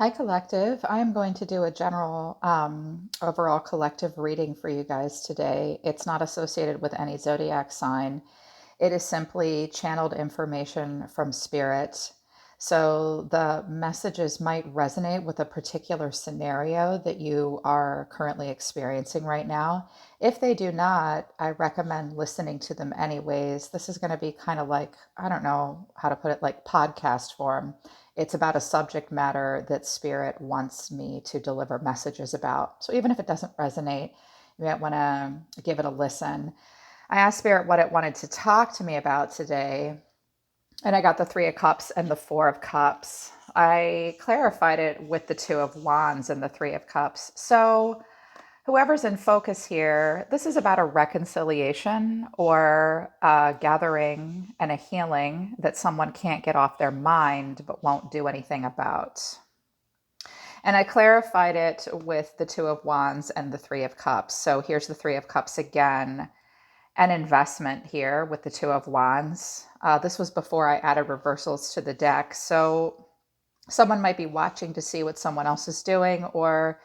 Hi, Collective. I am going to do a general overall collective reading for you guys today. It's not associated with any zodiac sign. It is simply channeled information from spirit. So the messages might resonate with a particular scenario that you are currently experiencing right now. If they do not, I recommend listening to them anyways. This is going to be kind of like, I don't know how to put it, like podcast form. It's about a subject matter that spirit wants me to deliver messages about. So even if it doesn't resonate, you might want to give it a listen. I asked Spirit what it wanted to talk to me about today, and I got the Three of Cups and the Four of Cups. I clarified it with the Two of Wands and the Three of Cups. So, whoever's in focus here, this is about a reconciliation or a gathering and a healing that someone can't get off their mind but won't do anything about. And I clarified it with the Two of Wands and the Three of Cups. So, here's the Three of Cups again. An investment here with the Two of Wands. This was before I added reversals to the deck. So someone might be watching to see what someone else is doing, or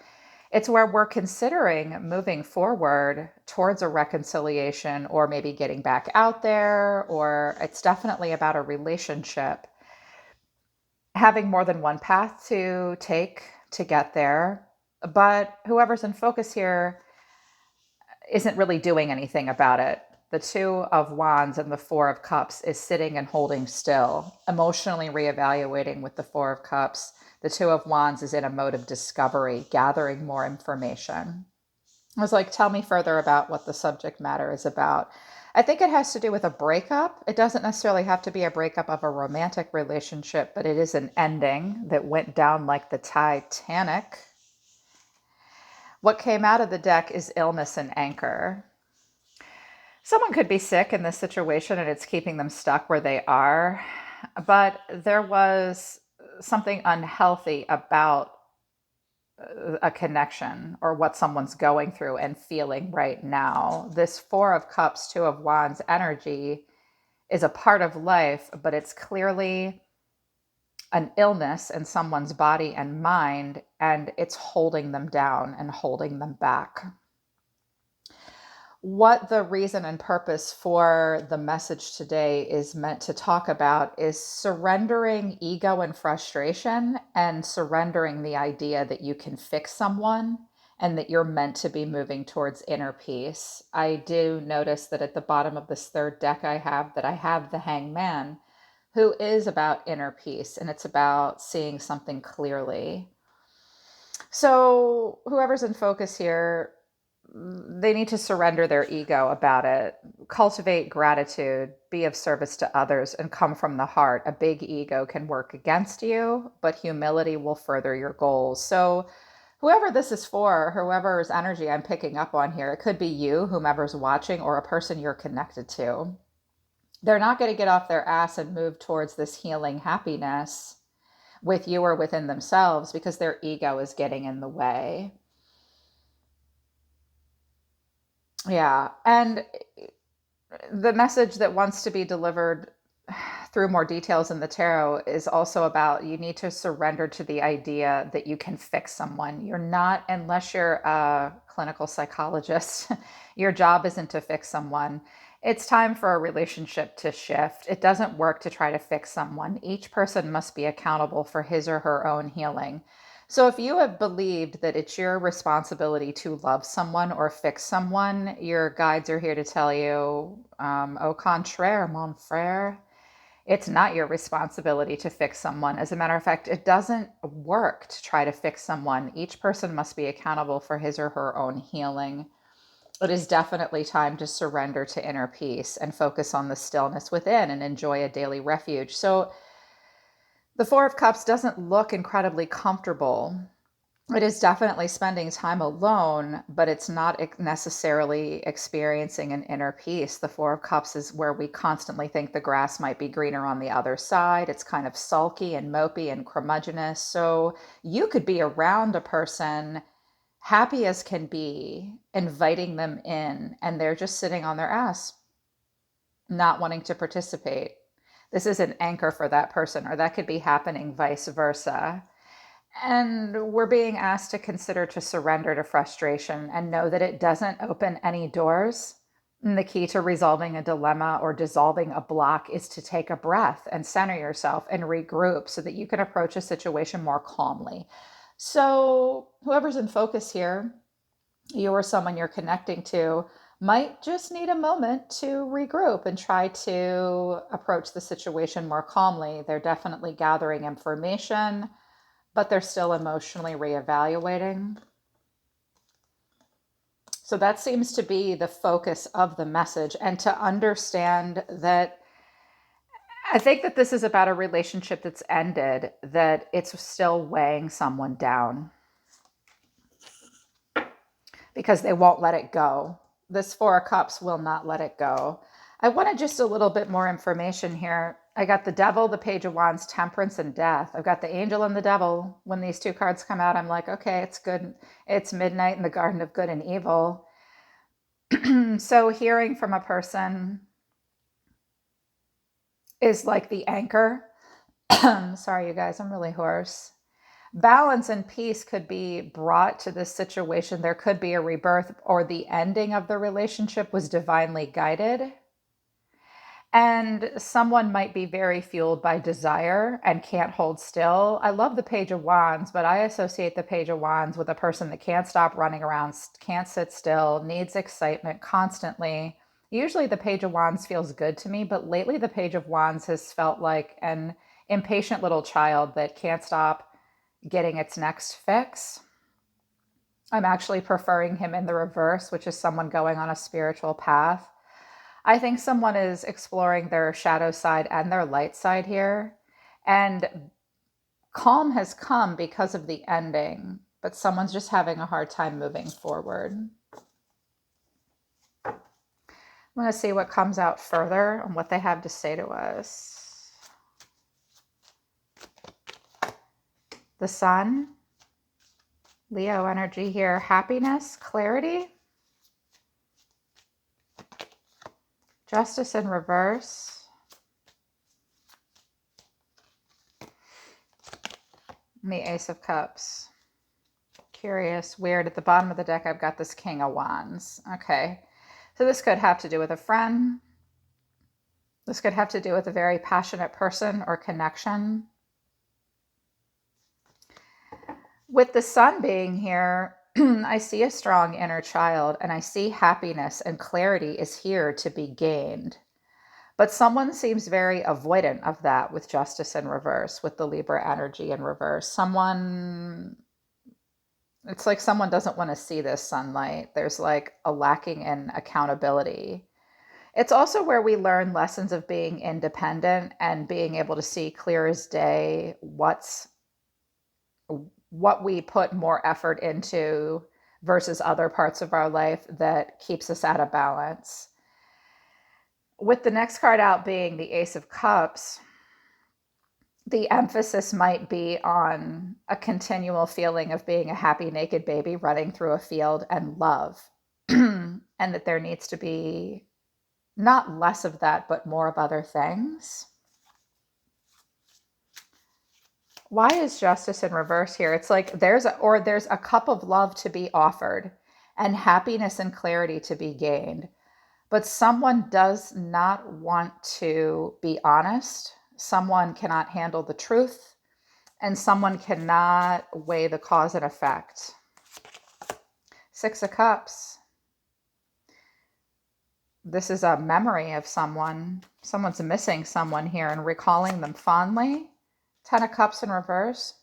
it's where we're considering moving forward towards a reconciliation or maybe getting back out there, or it's definitely about a relationship. Having more than one path to take to get there. But whoever's in focus here isn't really doing anything about it. The Two of Wands and the Four of Cups is sitting and holding still, emotionally reevaluating with the Four of Cups. The Two of Wands is in a mode of discovery, gathering more information. I was like, tell me further about what the subject matter is about. I think it has to do with a breakup. It doesn't necessarily have to be a breakup of a romantic relationship, but it is an ending that went down like the Titanic. What came out of the deck is illness and anchor. Someone could be sick in this situation and it's keeping them stuck where they are, but there was something unhealthy about a connection or what someone's going through and feeling right now. This Four of Cups, Two of Wands energy is a part of life, but it's clearly an illness in someone's body and mind, and it's holding them down and holding them back. What the reason and purpose for the message today is meant to talk about is surrendering ego and frustration and surrendering the idea that you can fix someone and that you're meant to be moving towards inner peace. I do notice that at the bottom of this third deck I have the Hangman, who is about inner peace, and it's about seeing something clearly. So whoever's in focus here, they need to surrender their ego about it, cultivate gratitude, be of service to others, and come from the heart. A big ego can work against you, but humility will further your goals. So, whoever this is for, whoever's energy I'm picking up on here, it could be you, whomever's watching, or a person you're connected to. They're not going to get off their ass and move towards this healing happiness with you or within themselves because their ego is getting in the way. Yeah. And the message that wants to be delivered through more details in the tarot is also about you need to surrender to the idea that you can fix someone. You're not, unless you're a clinical psychologist, your job isn't to fix someone. It's time for a relationship to shift. It doesn't work to try to fix someone. Each person must be accountable for his or her own healing. So if you have believed that it's your responsibility to love someone or fix someone, your guides are here to tell you, au contraire, mon frère. It's not your responsibility to fix someone. As a matter of fact, it doesn't work to try to fix someone. Each person must be accountable for his or her own healing. It is definitely time to surrender to inner peace and focus on the stillness within and enjoy a daily refuge. So the Four of Cups doesn't look incredibly comfortable. It is definitely spending time alone, but it's not necessarily experiencing an inner peace. The Four of Cups is where we constantly think the grass might be greener on the other side. It's kind of sulky and mopey and curmudgeonous. So you could be around a person happy as can be, inviting them in, and they're just sitting on their ass, not wanting to participate. This is an anchor for that person, or that could be happening vice versa. And we're being asked to consider to surrender to frustration and know that it doesn't open any doors. And the key to resolving a dilemma or dissolving a block is to take a breath and center yourself and regroup so that you can approach a situation more calmly. So, whoever's in focus here, you or someone you're connecting to, might just need a moment to regroup and try to approach the situation more calmly. They're definitely gathering information, but they're still emotionally reevaluating. So that seems to be the focus of the message. And to understand that, I think that this is about a relationship that's ended, that it's still weighing someone down because they won't let it go. This Four of Cups will not let it go. I wanted just a little bit more information here. I got the Devil, the Page of Wands, Temperance, and Death. I've got the Angel and the Devil. When these two cards come out, I'm like, okay, it's good. It's midnight in the Garden of Good and Evil. So hearing from a person is like the anchor. Sorry, you guys, I'm really hoarse. Balance and peace could be brought to this situation. There could be a rebirth, or the ending of the relationship was divinely guided. And someone might be very fueled by desire and can't hold still. I love the Page of Wands, but I associate the Page of Wands with a person that can't stop running around, can't sit still, needs excitement constantly. Usually the Page of Wands feels good to me, but lately the Page of Wands has felt like an impatient little child that can't stop getting its next fix. I'm actually preferring him in the reverse, which is someone going on a spiritual path. I think someone is exploring their shadow side and their light side here. And calm has come because of the ending, but someone's just having a hard time moving forward. I'm going to see what comes out further and what they have to say to us. The Sun, Leo energy here, happiness, clarity. Justice in reverse. And the Ace of Cups. Curious, weird. At the bottom of the deck, I've got this King of Wands. Okay. So this could have to do with a friend. This could have to do with a very passionate person or connection. With the Sun being here, I see a strong inner child, and I see happiness and clarity is here to be gained. But someone seems very avoidant of that with Justice in reverse, with the Libra energy in reverse. It's like someone doesn't want to see this sunlight. There's like a lacking in accountability. It's also where we learn lessons of being independent and being able to see clear as day what we put more effort into versus other parts of our life that keeps us out of balance. With the next card out being the Ace of Cups, the emphasis might be on a continual feeling of being a happy naked baby running through a field and love. And that there needs to be not less of that, but more of other things. Why is Justice in reverse here? It's like there's a cup of love to be offered and happiness and clarity to be gained. But someone does not want to be honest. Someone cannot handle the truth, and someone cannot weigh the cause and effect. Six of Cups. This is a memory of someone. Someone's missing someone here and recalling them fondly. 10 of Cups in reverse.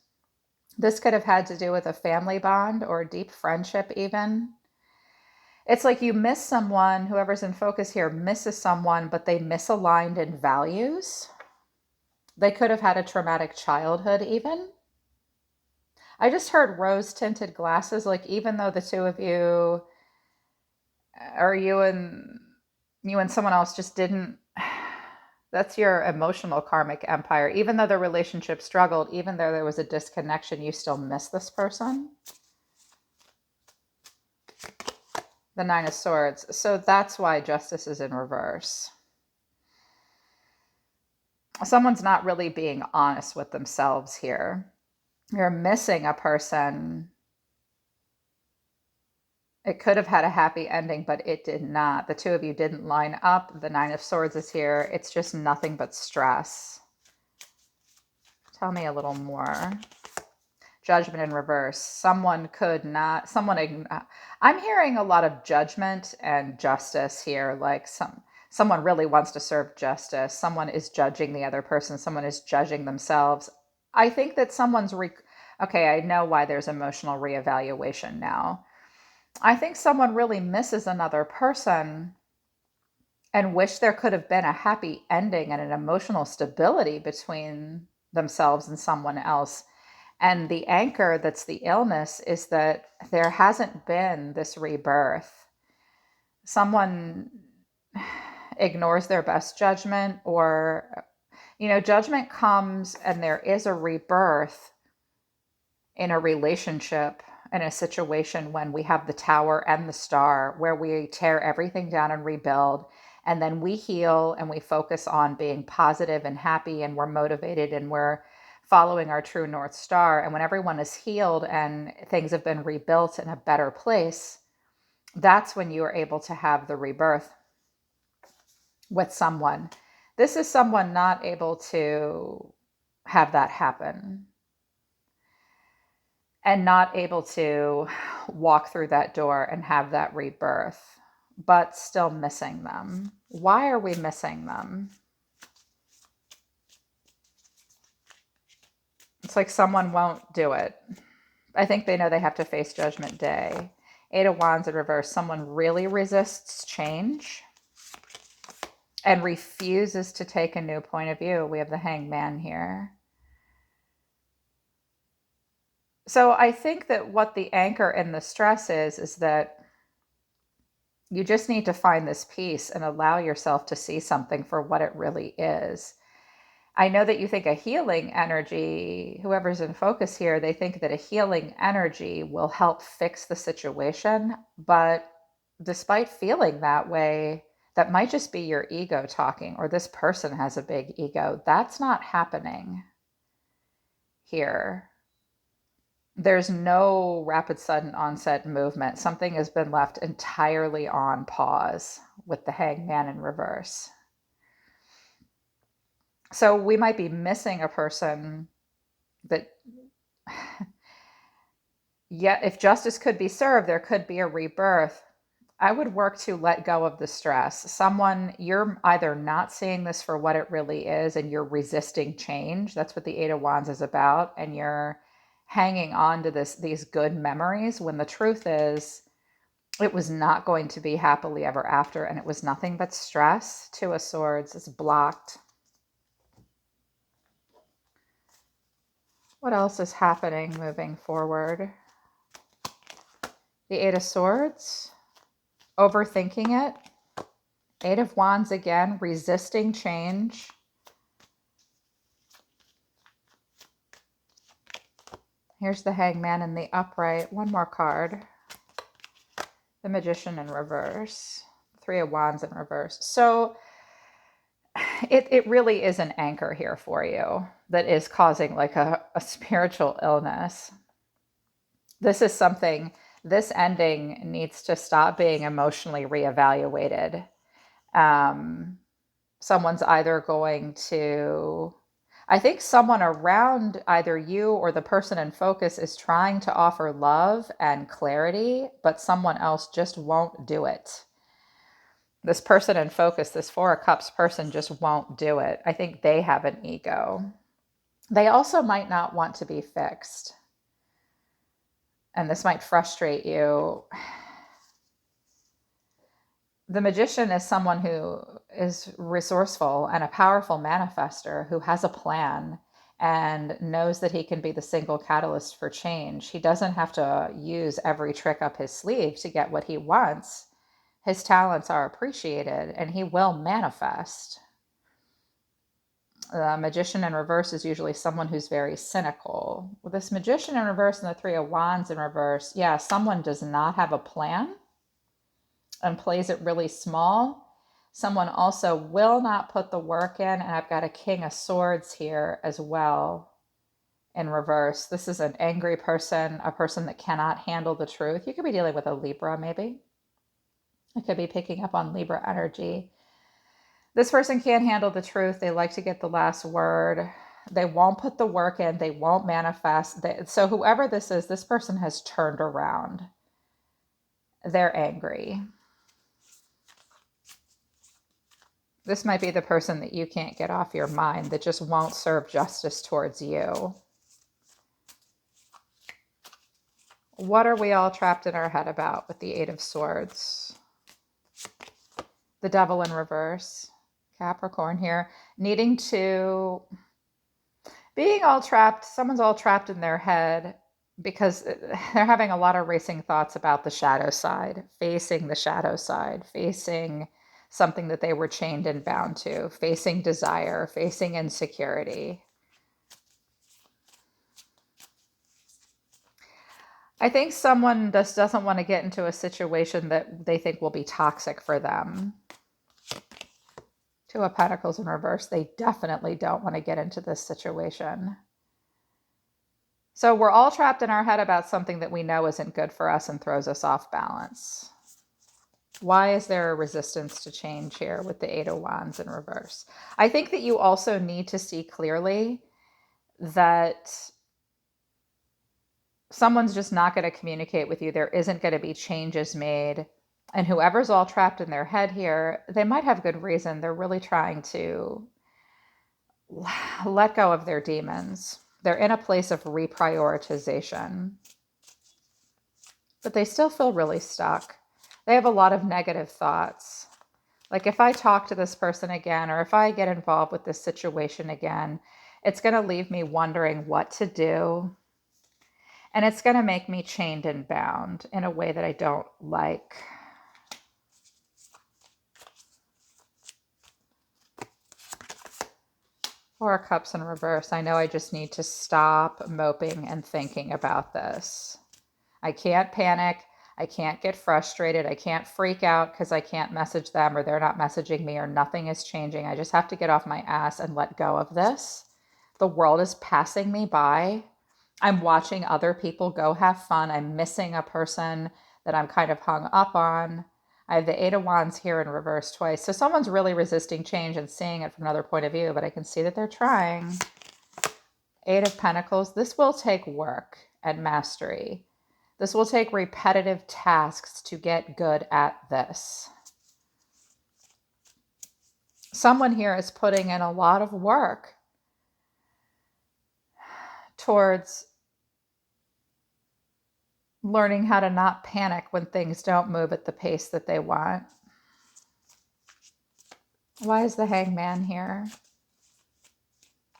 This could have had to do with a family bond or a deep friendship even. It's like you miss someone, whoever's in focus here misses someone, but they misaligned in values. They could have had a traumatic childhood even. I just heard rose-tinted glasses, like even though the two of you, or you and someone else just didn't, that's your emotional karmic empire. Even though the relationship struggled, even though there was a disconnection, you still miss this person. The Nine of Swords. So that's why Justice is in reverse. Someone's not really being honest with themselves here. You're missing a person. It could have had a happy ending, but it did not. The two of you didn't line up. The Nine of Swords is here. It's just nothing but stress. Tell me a little more. Judgment in reverse. Someone could not, I'm hearing a lot of judgment and justice here. Like someone really wants to serve justice. Someone is judging the other person. Someone is judging themselves. I think that okay, I know why there's emotional reevaluation now. I think someone really misses another person and wish there could have been a happy ending and an emotional stability between themselves and someone else. And the anchor that's the illness is that there hasn't been this rebirth. Someone ignores their best judgment, or, judgment comes and there is a rebirth in a relationship, in a situation, when we have the Tower and the Star, where we tear everything down and rebuild. And then we heal and we focus on being positive and happy, and we're motivated and we're following our true North Star. And when everyone is healed and things have been rebuilt in a better place, that's when you are able to have the rebirth with someone. This is someone not able to have that happen and not able to walk through that door and have that rebirth, but still missing them. Why are we missing them? It's like someone won't do it. I think they know they have to face Judgment Day. Eight of Wands in reverse. Someone really resists change and refuses to take a new point of view. We have the Hangman here. So I think that what the anchor in the stress is that you just need to find this peace and allow yourself to see something for what it really is. I know that you think a healing energy, whoever's in focus here, they think that a healing energy will help fix the situation. But despite feeling that way, that might just be your ego talking, or this person has a big ego. That's not happening here. There's no rapid sudden onset movement. Something has been left entirely on pause with the Hangman in reverse. So we might be missing a person that, yeah, if justice could be served, there could be a rebirth. I would work to let go of the stress. You're either not seeing this for what it really is and you're resisting change. That's what the Eight of Wands is about. And you're hanging on to these good memories, when the truth is it was not going to be happily ever after, and it was nothing but stress. Two of Swords is blocked. What else is happening moving forward? The Eight of Swords, overthinking it. Eight of Wands again, resisting change. Here's the Hangman in the upright. One more card. The Magician in reverse. Three of Wands in reverse. So it really is an anchor here for you that is causing like a spiritual illness. This is something, this ending needs to stop being emotionally reevaluated. Someone's either going to, I think someone around either you or the person in focus is trying to offer love and clarity, but someone else just won't do it. This person in focus, this Four of Cups person, just won't do it. I think they have an ego. They also might not want to be fixed. And this might frustrate you. The Magician is someone who is resourceful and a powerful manifester who has a plan and knows that he can be the single catalyst for change. He doesn't have to use every trick up his sleeve to get what he wants. His talents are appreciated and he will manifest. The Magician in reverse is usually someone who's very cynical. With this Magician in reverse and the Three of Wands in reverse, yeah, someone does not have a plan and plays it really small. Someone also will not put the work in, and I've got a King of Swords here as well. in reverse. This is an angry person, a person that cannot handle the truth. You could be dealing with a Libra, maybe. I could be picking up on Libra energy. This person can't handle the truth. They like to get the last word. They won't put the work in. They won't manifest. So whoever this is, this person has turned around. They're angry. This might be the person that you can't get off your mind, that just won't serve justice towards you. What are we all trapped in our head about with the Eight of Swords? The Devil in reverse. Capricorn here. Needing to... Being all trapped. Someone's all trapped in their head because they're having a lot of racing thoughts about the shadow side. Facing the shadow side. Facing something that they were chained and bound to. Facing desire. Facing insecurity. I think someone just doesn't want to get into a situation that they think will be toxic for them. Two of Pentacles in reverse. They definitely don't want to get into this situation. So we're all trapped in our head about something that we know isn't good for us and throws us off balance. Why is there a resistance to change here with the Eight of Wands in reverse? I think that you also need to see clearly that someone's just not going to communicate with you. There isn't going to be changes made. And whoever's all trapped in their head here, they might have good reason. They're really trying to let go of their demons. They're in a place of reprioritization. But they still feel really stuck. They have a lot of negative thoughts. Like if I talk to this person again, or if I get involved with this situation again, it's going to leave me wondering what to do. And it's going to make me chained and bound in a way that I don't like. Four of Cups in reverse. I know I just need to stop moping and thinking about this. I can't panic. I can't get frustrated. I can't freak out because I can't message them or they're not messaging me or nothing is changing. I just have to get off my ass and let go of this. The world is passing me by. I'm watching other people go have fun. I'm missing a person that I'm kind of hung up on. I have the Eight of Wands here in reverse twice. So someone's really resisting change and seeing it from another point of view, but I can see that they're trying. Eight of Pentacles. This will take work and mastery. This will take repetitive tasks to get good at this. Someone here is putting in a lot of work towards learning how to not panic when things don't move at the pace that they want. Why is the Hangman here?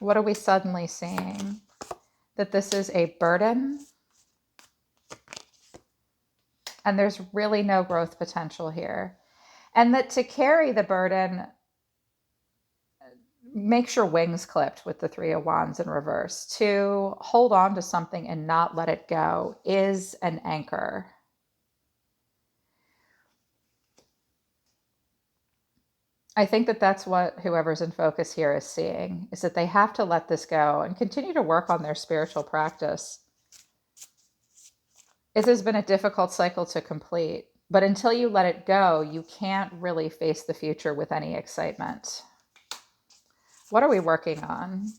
What are we suddenly seeing? That this is a burden and there's really no growth potential here. And that to carry the burden makes your wings clipped with the Three of Wands in reverse. To hold on to something and not let it go is an anchor. I think that that's what whoever's in focus here is seeing, is that they have to let this go and continue to work on their spiritual practice. It has been a difficult cycle to complete, but until you let it go, you can't really face the future with any excitement. What are we working on?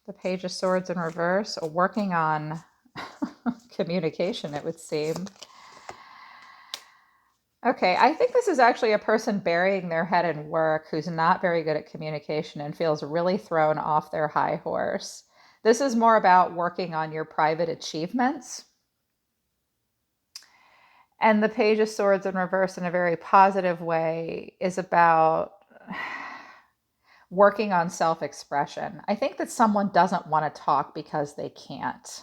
The Page of Swords in reverse, working on communication, it would seem. Okay, I think this is actually a person burying their head in work who's not very good at communication and feels really thrown off their high horse. This is more about working on your private achievements. And the Page of Swords in reverse in a very positive way is about working on self-expression. I think that someone doesn't want to talk because they can't.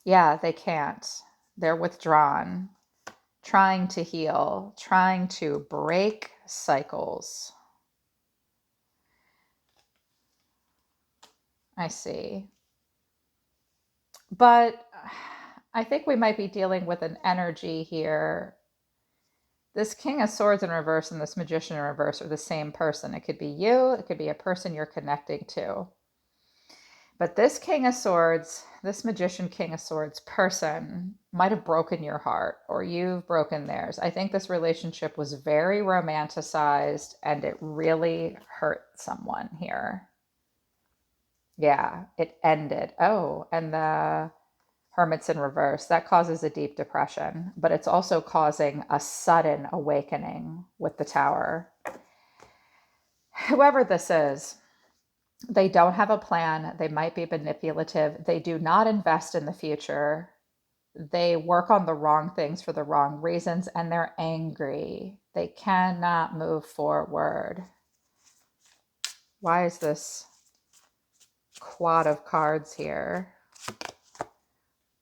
Yeah, they can't. They're withdrawn, trying to heal, trying to break cycles. I see. But I think we might be dealing with an energy here This King of Swords in reverse and this Magician in reverse are the same person. It could be you, it could be a person you're connecting to. But this King of Swords, this Magician King of Swords person might have broken your heart or you've broken theirs. I think this relationship was very romanticized and it really hurt someone here. Yeah, it ended. Oh, and the Hermit's in reverse. That causes a deep depression, but it's also causing a sudden awakening with the Tower. Whoever this is, they don't have a plan. They might be manipulative. They do not invest in the future. They work on the wrong things for the wrong reasons, and they're angry. They cannot move forward. Why is this quad of cards here?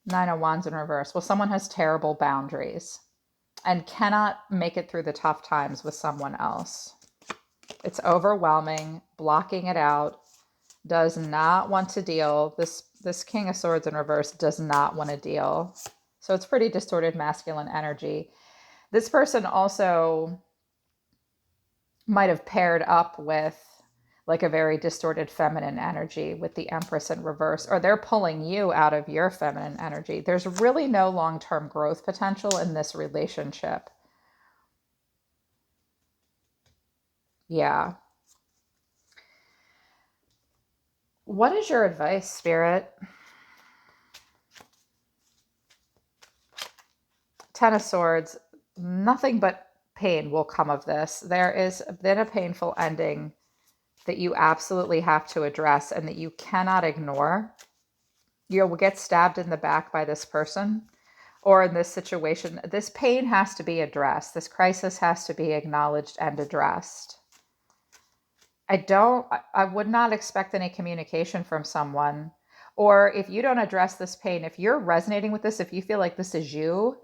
Nine of Wands in reverse. Well, someone has terrible boundaries and cannot make it through the tough times with someone else. It's overwhelming, blocking it out, does not want to deal. This King of Swords in reverse does not want to deal. So it's pretty distorted masculine energy. This person also might have paired up with like a very distorted feminine energy with the Empress in reverse, or they're pulling you out of your feminine energy. There's really no long-term growth potential in this relationship. Yeah. What is your advice, Spirit? Ten of Swords, nothing but pain will come of this. There is been a painful ending that you absolutely have to address and that you cannot ignore. You will get stabbed in the back by this person, or in this situation, this pain has to be addressed. This crisis has to be acknowledged and addressed. I would not expect any communication from someone. Or if you don't address this pain, if you're resonating with this, if you feel like this is you,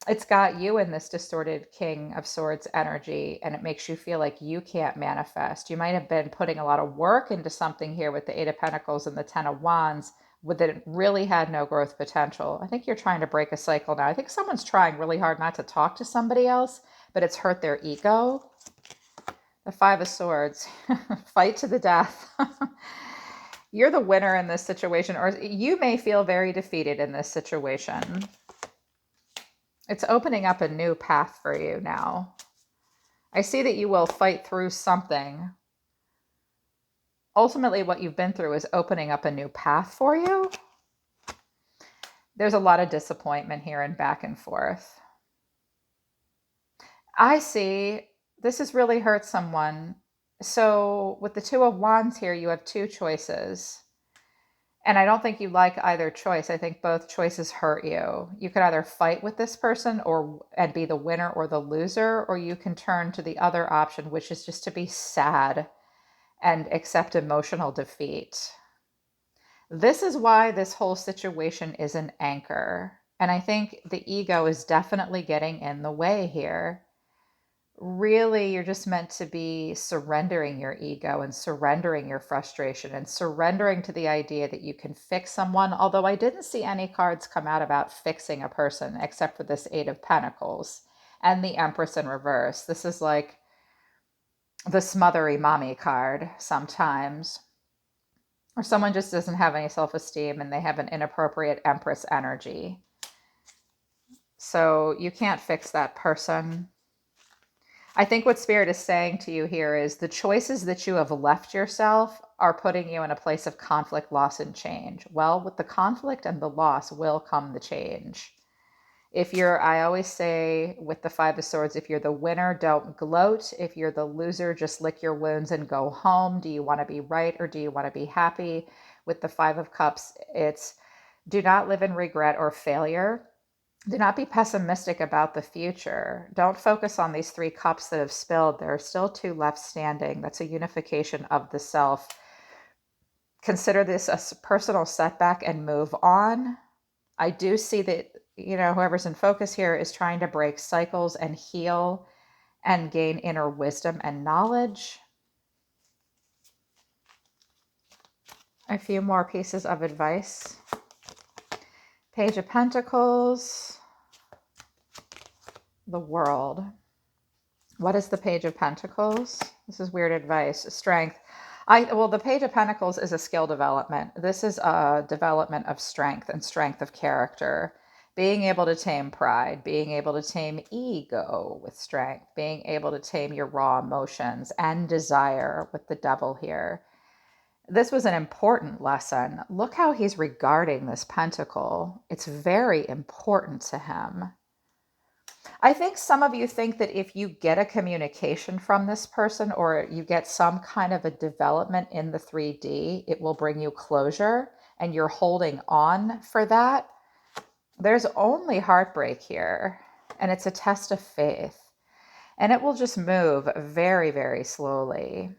it's got you in this distorted King of Swords energy, and it makes you feel like you can't manifest. You might have been putting a lot of work into something here with the Eight of Pentacles and the Ten of Wands that it really had no growth potential. I think you're trying to break a cycle now. I think someone's trying really hard not to talk to somebody else, but it's hurt their ego. The Five of Swords, fight to the death. You're the winner in this situation, or you may feel very defeated in this situation. It's opening up a new path for you now. I see that you will fight through something. Ultimately, what you've been through is opening up a new path for you. There's a lot of disappointment here and back and forth. I see this has really hurt someone. So with the Two of Wands here, you have two choices. And I don't think you like either choice. I think both choices hurt you. You could either fight with this person and be the winner or the loser, or you can turn to the other option, which is just to be sad and accept emotional defeat. This is why this whole situation is an anchor. And I think the ego is definitely getting in the way here. Really, you're just meant to be surrendering your ego and surrendering your frustration and surrendering to the idea that you can fix someone. Although I didn't see any cards come out about fixing a person except for this Eight of Pentacles and the Empress in reverse. This is like the smothery mommy card sometimes. Or someone just doesn't have any self-esteem and they have an inappropriate Empress energy. So you can't fix that person. I think what Spirit is saying to you here is the choices that you have left yourself are putting you in a place of conflict, loss, and change. Well, with the conflict and the loss will come the change. I always say with the Five of Swords, if you're the winner, don't gloat. If you're the loser, just lick your wounds and go home. Do you want to be right or do you want to be happy? With the Five of Cups, it's do not live in regret or failure. Do not be pessimistic about the future. Don't focus on these three cups that have spilled. There are still two left standing. That's a unification of the self. Consider this a personal setback and move on. I do see that, whoever's in focus here is trying to break cycles and heal and gain inner wisdom and knowledge. A few more pieces of advice. Page of Pentacles. The World. What is the Page of Pentacles? This is weird advice. Strength. Well, the Page of Pentacles is a skill development. This is a development of strength and strength of character. Being able to tame pride, being able to tame ego with strength, being able to tame your raw emotions and desire with the Devil here. This was an important lesson. Look how he's regarding this pentacle. It's very important to him. I think some of you think that if you get a communication from this person or you get some kind of a development in the 3D, it will bring you closure and you're holding on for that. There's only heartbreak here, and it's a test of faith, and it will just move very, very slowly.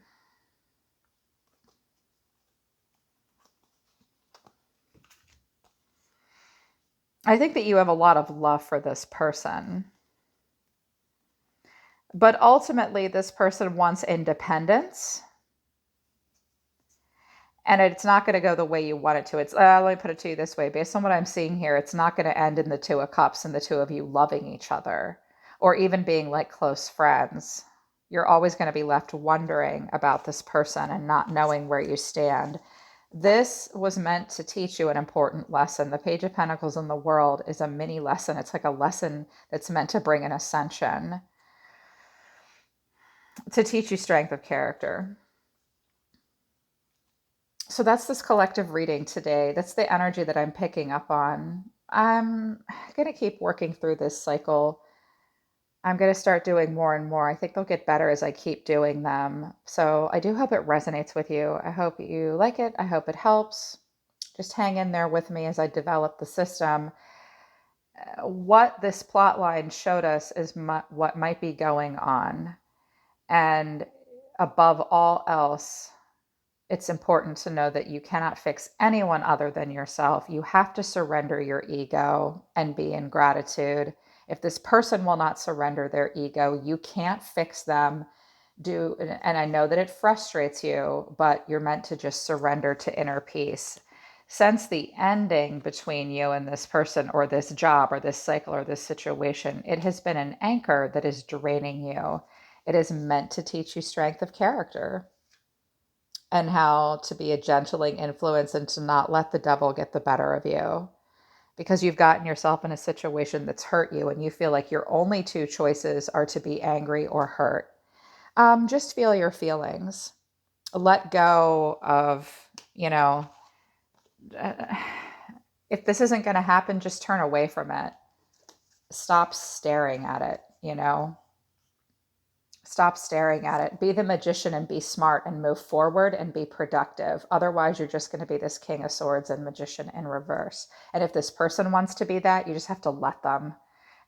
I think that you have a lot of love for this person. But ultimately, this person wants independence. And it's not going to go the way you want it to. Let me put it to you this way. Based on what I'm seeing here, it's not going to end in the Two of Cups and the two of you loving each other or even being like close friends. You're always going to be left wondering about this person and not knowing where you stand. This was meant to teach you an important lesson. The Page of Pentacles in the world is a mini lesson. It's like a lesson that's meant to bring an ascension, to teach you strength of character. So that's this collective reading today. That's the energy that I'm picking up on. I'm going to keep working through this cycle. I'm going to start doing more and more. I think they'll get better as I keep doing them. So I do hope it resonates with you. I hope you like it. I hope it helps. Just hang in there with me as I develop the system. What this plot line showed us is what might be going on. And above all else, it's important to know that you cannot fix anyone other than yourself. You have to surrender your ego and be in gratitude. If this person will not surrender their ego, you can't fix them. And I know that it frustrates you, but you're meant to just surrender to inner peace. Since the ending between you and this person or this job or this cycle or this situation, it has been an anchor that is draining you. It is meant to teach you strength of character and how to be a gentling influence and to not let the devil get the better of you, because you've gotten yourself in a situation that's hurt you and you feel like your only two choices are to be angry or hurt. Just feel your feelings. Let go of, if this isn't going to happen, just turn away from it. Stop staring at it, Stop staring at it. Be the magician and be smart and move forward and be productive. Otherwise, you're just going to be this King of Swords and magician in reverse. And if this person wants to be that, you just have to let them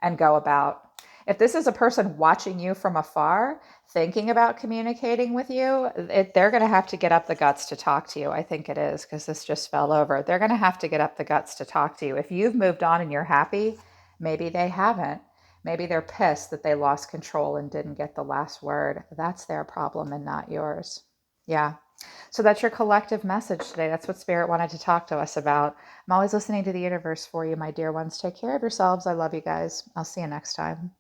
and go about. If this is a person watching you from afar, thinking about communicating with you, they're going to have to get up the guts to talk to you. I think it is, because this just fell over. They're going to have to get up the guts to talk to you. If you've moved on and you're happy, maybe they haven't. Maybe they're pissed that they lost control and didn't get the last word. That's their problem and not yours. Yeah. So that's your collective message today. That's what Spirit wanted to talk to us about. I'm always listening to the universe for you, my dear ones. Take care of yourselves. I love you guys. I'll see you next time.